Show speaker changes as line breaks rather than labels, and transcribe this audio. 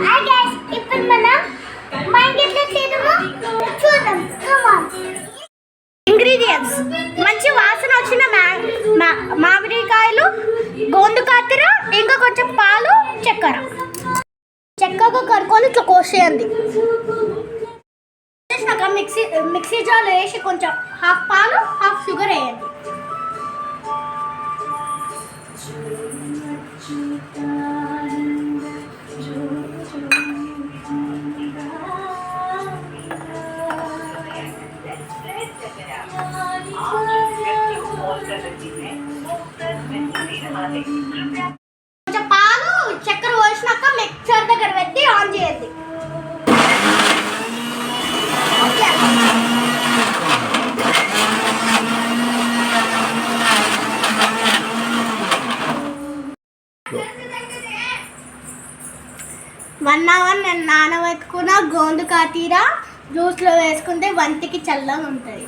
Hi guys, ఇప్పుడు మనం mind ఎట్లా చేద్దామో చూద్దాం. Come on. ఇంగ్రీడియంట్స్: మంచి వాసన వచ్చిన మామిడికాయలు, గోందు కత్తెర, ఇంకా కొంచెం పాలు, చక్కెర. చక్కగా కరుకొని ఇట్లా కోసేయండి. మిక్సీ జార్లో వేసి కొంచెం హాఫ్ పాలు, హాఫ్ షుగర్ వేయండి. కొంచెం పాలు, చక్కెర పోసినాక మిక్సర్ దగ్గర పెట్టి ఆన్ చేయండి. వన్ అవర్ నేను నానబెట్టుకున్న గోందు కాతీర జ్యూస్లో వేసుకుంటే వంటికి చల్లగా ఉంటుంది.